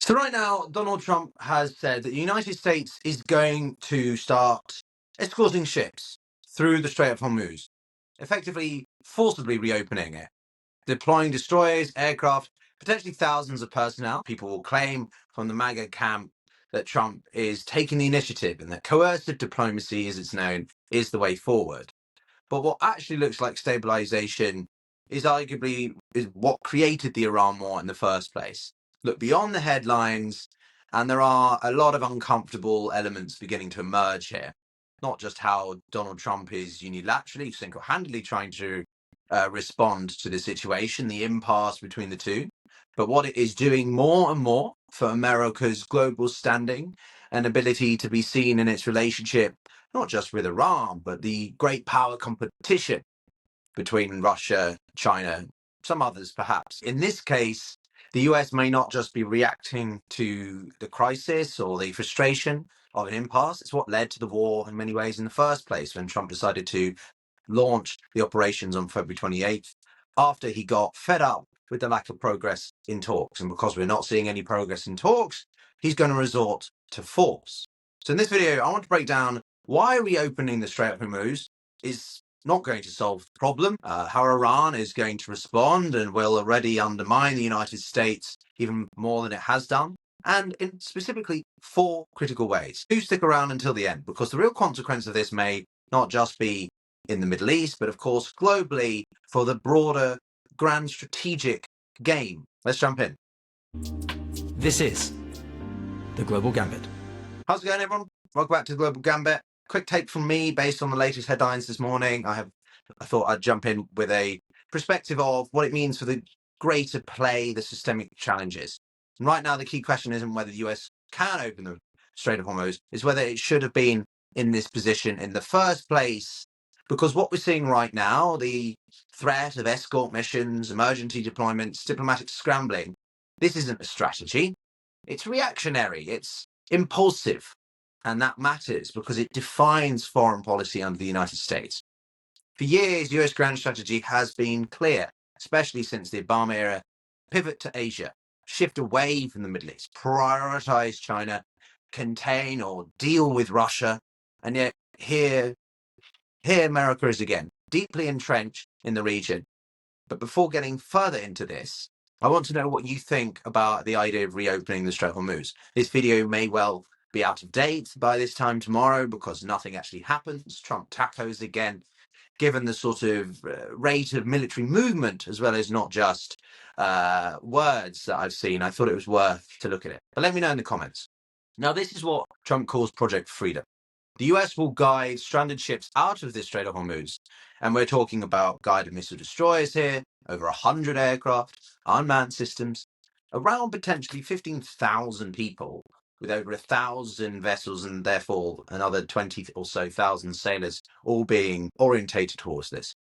So right now, Donald Trump has said that the United States is going to start escorting ships through the Strait of Hormuz, effectively forcibly reopening it, deploying destroyers, aircraft, potentially thousands of personnel. People will claim from the MAGA camp that Trump is taking the initiative and that coercive diplomacy, as it's known, is the way forward. But what actually looks like stabilization is arguably is what created the Iran war in the first place. Look beyond the headlines, and there are a lot of uncomfortable elements beginning to emerge here. Not just how Donald Trump is unilaterally, single-handedly trying to respond to the situation, the impasse between the two, but what it is doing more and more for America's global standing and ability to be seen in its relationship not just with Iran, but the great power competition between Russia, China, some others perhaps. In this case, the US may not just be reacting to the crisis or the frustration of an impasse. It's what led to the war in many ways in the first place when Trump decided to launch the operations on February 28th after he got fed up with the lack of progress in talks. And because we're not seeing any progress in talks, he's going to resort to force. So in this video, I want to break down why reopening the Strait of Hormuz is not going to solve the problem, how Iran is going to respond and will already undermine the United States even more than it has done, and in specifically 4 critical ways. Do stick around until the end, because the real consequence of this may not just be in the Middle East, but of course globally for the broader grand strategic game. Let's jump in. This is the Global Gambit. How's it going, everyone? Welcome back to the Global Gambit. Quick take from me based on the latest headlines this morning. I thought I'd jump in with a perspective of what it means for the greater play, the systemic challenges. And right now, the key question isn't whether the US can open the Strait of Hormuz, is whether it should have been in this position in the first place. Because what we're seeing right now, the threat of escort missions, emergency deployments, diplomatic scrambling, this isn't a strategy. It's reactionary. It's impulsive. And that matters because it defines foreign policy under the United States. For years, US grand strategy has been clear, especially since the Obama era: pivot to Asia, shift away from the Middle East, prioritize China, contain or deal with Russia. And yet here America is again deeply entrenched in the region. But before getting further into this, I want to know what you think about the idea of reopening the Strait of Hormuz. This video may well be out of date by this time tomorrow because nothing actually happens. Trump tacos again, given the sort of rate of military movement, as well as not just words that I've seen. I thought it was worth to look at it. But let me know in the comments. Now, this is what Trump calls Project Freedom. The US will guide stranded ships out of this Strait of Hormuz. And we're talking about guided missile destroyers here, over 100 aircraft, unmanned systems, around potentially 15,000 people, with over 1,000 vessels and therefore another 20 or so thousand sailors all being orientated towards this.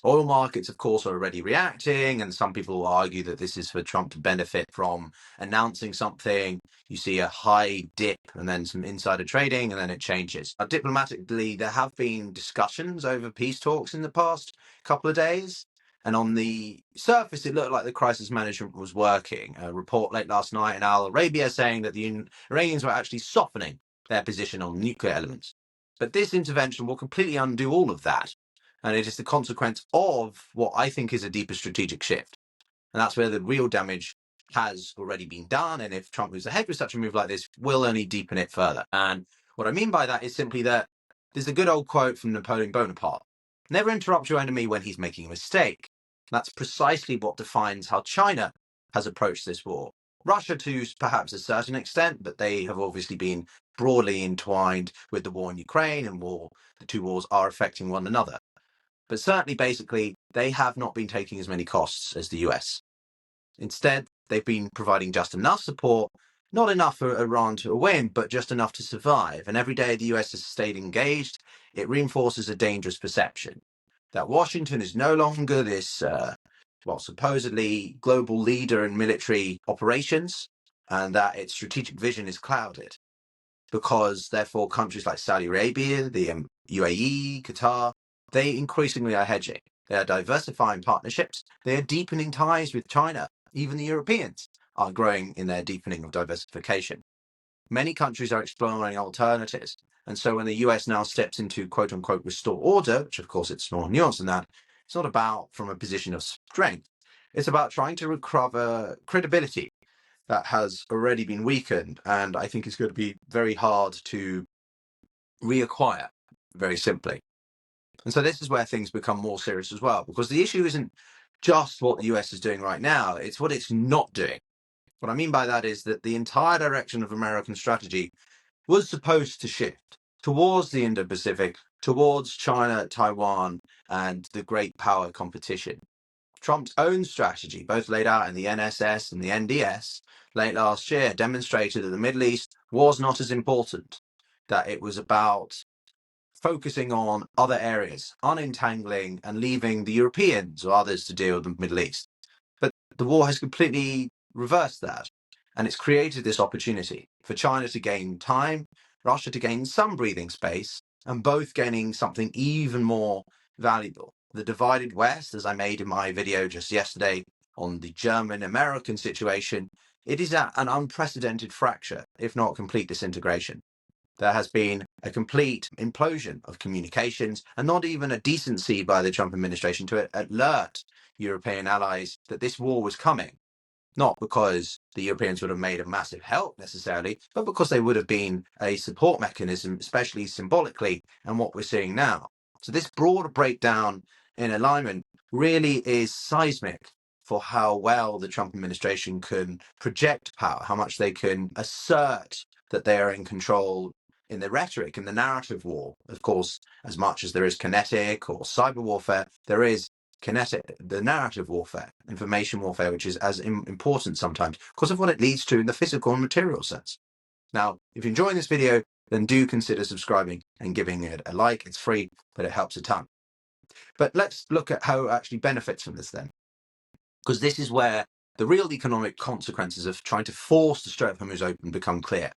Oil markets, of course, are already reacting, and some people will argue that this is for Trump to benefit from announcing something. You see a high dip and then some insider trading, and then it changes. Diplomatically, there have been discussions over peace talks in the past couple of days, and on the surface, it looked like the crisis management was working. A report late last night in Al Arabia saying that the Iranians were actually softening their position on nuclear elements. But this intervention will completely undo all of that. And it is the consequence of what I think is a deeper strategic shift. And that's where the real damage has already been done. And if Trump moves ahead with such a move like this, will only deepen it further. And what I mean by that is simply that there's a good old quote from Napoleon Bonaparte: never interrupt your enemy when he's making a mistake. That's precisely what defines how China has approached this war. Russia to perhaps a certain extent, but they have obviously been broadly entwined with the war in Ukraine, and the two wars are affecting one another. But certainly, basically, they have not been taking as many costs as the US. Instead, they've been providing just enough support, not enough for Iran to win, but just enough to survive. And every day the US has stayed engaged, it reinforces a dangerous perception that Washington is no longer this, supposedly global leader in military operations, and that its strategic vision is clouded. Because, therefore, countries like Saudi Arabia, the UAE, Qatar, they increasingly are hedging. They are diversifying partnerships. They are deepening ties with China, even the Europeans, are growing in their deepening of diversification. Many countries are exploring alternatives. And so when the US now steps into quote unquote restore order, which of course it's more nuanced than that, it's not about from a position of strength. It's about trying to recover credibility that has already been weakened. And I think it's going to be very hard to reacquire, very simply. And so this is where things become more serious as well, because the issue isn't just what the US is doing right now, it's what it's not doing. What I mean by that is that the entire direction of American strategy was supposed to shift towards the Indo-Pacific, towards China, Taiwan, and the great power competition. Trump's own strategy, both laid out in the NSS and the NDS late last year, demonstrated that the Middle East was not as important, that it was about focusing on other areas, unentangling and leaving the Europeans or others to deal with the Middle East. But the war has completely reversed that. And it's created this opportunity for China to gain time, Russia to gain some breathing space, and both gaining something even more valuable. The divided West, as I made in my video just yesterday on the German-American situation, it is at an unprecedented fracture, if not complete disintegration. There has been a complete implosion of communications and not even a decency by the Trump administration to alert European allies that this war was coming. Not because the Europeans would have made a massive help necessarily, but because they would have been a support mechanism, especially symbolically, and what we're seeing now. So this broad breakdown in alignment really is seismic for how well the Trump administration can project power, how much they can assert that they are in control in the rhetoric, in the narrative war. Of course, as much as there is kinetic or cyber warfare, there is kinetic, the narrative warfare, information warfare, which is as important sometimes because of what it leads to in the physical and material sense. Now, if you're enjoying this video, then do consider subscribing and giving it a like. It's free, but it helps a ton. But let's look at how it actually benefits from this then, because this is where the real economic consequences of trying to force the Strait of Hormuz open become clear.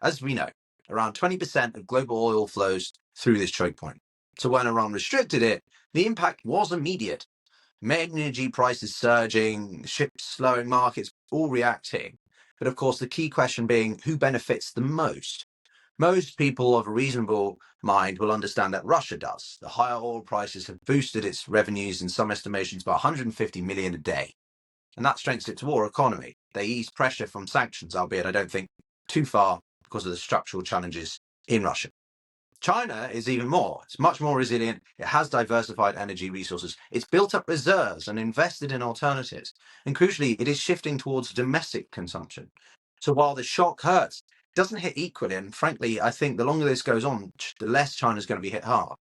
As we know, around 20% of global oil flows through this choke point. So when Iran restricted it, the impact was immediate. Energy prices surging, ships slowing, markets all reacting. But of course, the key question being who benefits the most? Most people of a reasonable mind will understand that Russia does. The higher oil prices have boosted its revenues in some estimations by 150 million a day. And that strengthens its war economy. They ease pressure from sanctions, albeit I don't think too far because of the structural challenges in Russia. China is even more. It's much more resilient. It has diversified energy resources. It's built up reserves and invested in alternatives. And crucially, it is shifting towards domestic consumption. So while the shock hurts, it doesn't hit equally. And frankly, I think the longer this goes on, the less China's going to be hit hard.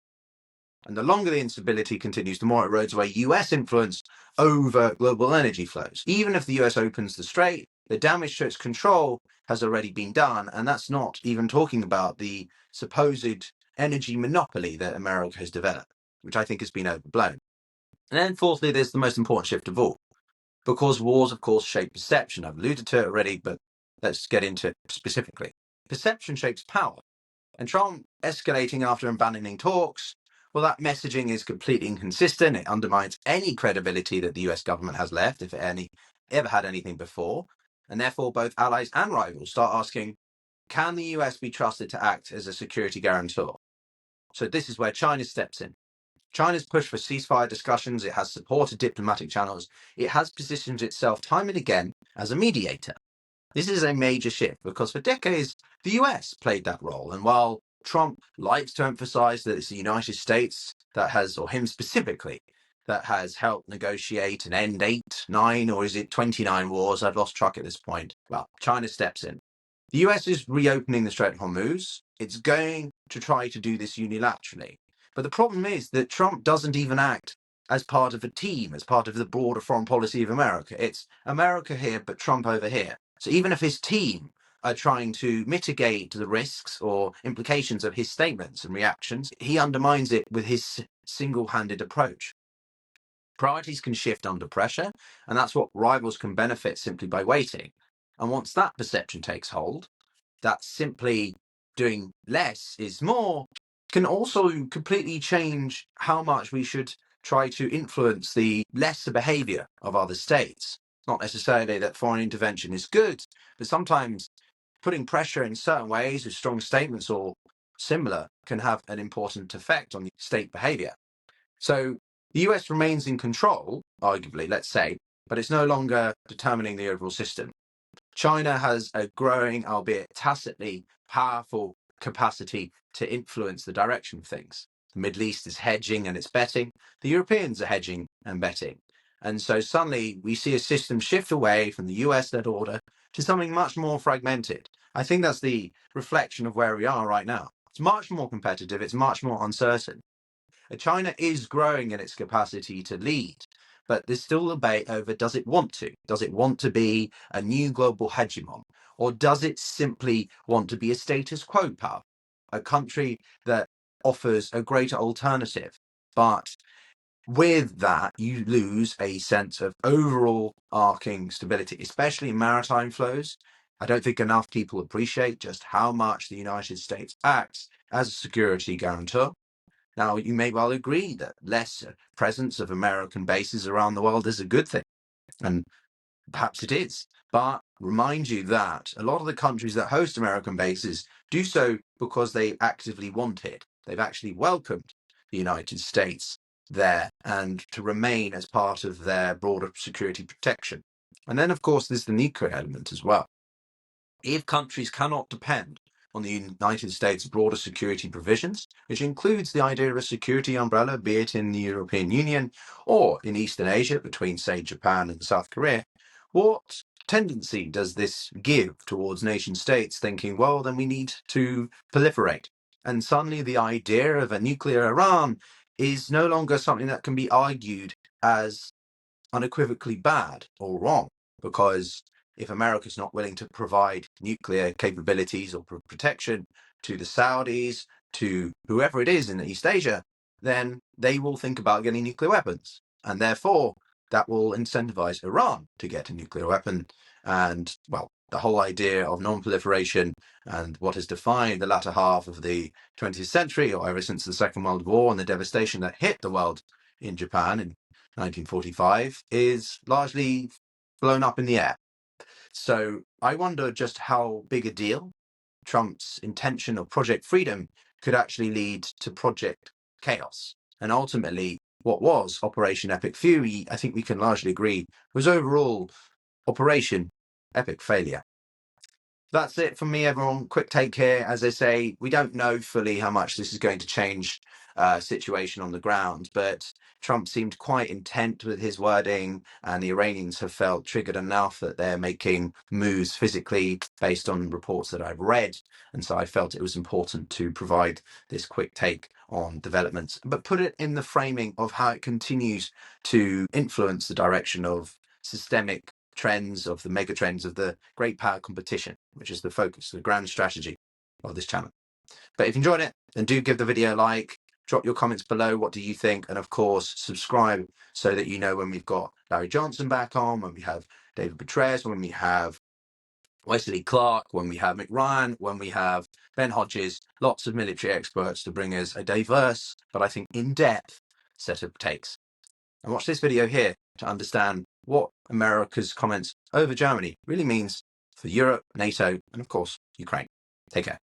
And the longer the instability continues, the more it erodes away US influence over global energy flows. Even if the US opens the strait, the damage to its control has already been done. And that's not even talking about the supposed energy monopoly that America has developed, which I think has been overblown. And then fourthly, there's the most important shift of all, because wars, of course, shape perception. I've alluded to it already, but let's get into it specifically. Perception shapes power. And Trump escalating after abandoning talks, well, that messaging is completely inconsistent. It undermines any credibility that the US government has left, if it ever had anything before. And therefore, both allies and rivals start asking, can the US be trusted to act as a security guarantor? So this is where China steps in. China's pushed for ceasefire discussions. It has supported diplomatic channels. It has positioned itself time and again as a mediator. This is a major shift because for decades, the US played that role. And while Trump likes to emphasize that it's the United States that has, or him specifically, that has helped negotiate and end 8, 9, or is it 29 wars? I've lost track at this point. Well, China steps in. The US is reopening the Strait of Hormuz. It's going to try to do this unilaterally. But the problem is that Trump doesn't even act as part of a team, as part of the broader foreign policy of America. It's America here, but Trump over here. So even if his team are trying to mitigate the risks or implications of his statements and reactions, he undermines it with his single-handed approach. Priorities can shift under pressure, and that's what rivals can benefit simply by waiting. And once that perception takes hold, that simply doing less is more can also completely change how much we should try to influence the lesser behavior of other states. Not necessarily that foreign intervention is good, but sometimes putting pressure in certain ways with strong statements or similar can have an important effect on state behavior. So the US remains in control, arguably, let's say, but it's no longer determining the overall system. China has a growing, albeit tacitly, powerful capacity to influence the direction of things. The Middle East is hedging and it's betting. The Europeans are hedging and betting. And so suddenly we see a system shift away from the US-led order to something much more fragmented. I think that's the reflection of where we are right now. It's much more competitive. It's much more uncertain. China is growing in its capacity to lead, but there's still a debate over, does it want to? Does it want to be a new global hegemon? Or does it simply want to be a status quo power, a country that offers a greater alternative? But with that, you lose a sense of overall arcing stability, especially in maritime flows. I don't think enough people appreciate just how much the United States acts as a security guarantor. Now, you may well agree that less presence of American bases around the world is a good thing, and perhaps it is. But remind you that a lot of the countries that host American bases do so because they actively want it. They've actually welcomed the United States there and to remain as part of their broader security protection. And then, of course, there's the nuclear element as well. If countries cannot depend on the United States' broader security provisions, which includes the idea of a security umbrella, be it in the European Union or in Eastern Asia between, say, Japan and South Korea, what tendency does this give towards nation states thinking, well, then we need to proliferate? And suddenly the idea of a nuclear Iran is no longer something that can be argued as unequivocally bad or wrong, because if America's not willing to provide nuclear capabilities or protection to the Saudis, to whoever it is in East Asia, then they will think about getting nuclear weapons. And therefore, that will incentivize Iran to get a nuclear weapon. And, well, the whole idea of non-proliferation and what has defined the latter half of the 20th century, or ever since the Second World War and the devastation that hit the world in Japan in 1945, is largely blown up in the air. So I wonder just how big a deal Trump's intention of Project Freedom could actually lead to Project Chaos. And ultimately, what was Operation Epic Fury, I think we can largely agree, was overall Operation Epic Failure. That's it from me, everyone. Quick take here. As I say, we don't know fully how much this is going to change situation on the ground, but Trump seemed quite intent with his wording, and the Iranians have felt triggered enough that they're making moves physically based on reports that I've read. And so I felt it was important to provide this quick take on developments, but put it in the framing of how it continues to influence the direction of systemic trends, of the mega trends of the great power competition, which is the focus, the grand strategy of this channel. But if you enjoyed it, then do give the video a like, drop your comments below. What do you think? And of course, subscribe so that you know when we've got Larry Johnson back on, when we have David Petraeus, when we have Wesley Clark, when we have Mick Ryan, when we have Ben Hodges, lots of military experts to bring us a diverse, but I think in-depth set of takes. And watch this video here to understand what America's comments over Germany really means for Europe, NATO, and of course, Ukraine. Take care.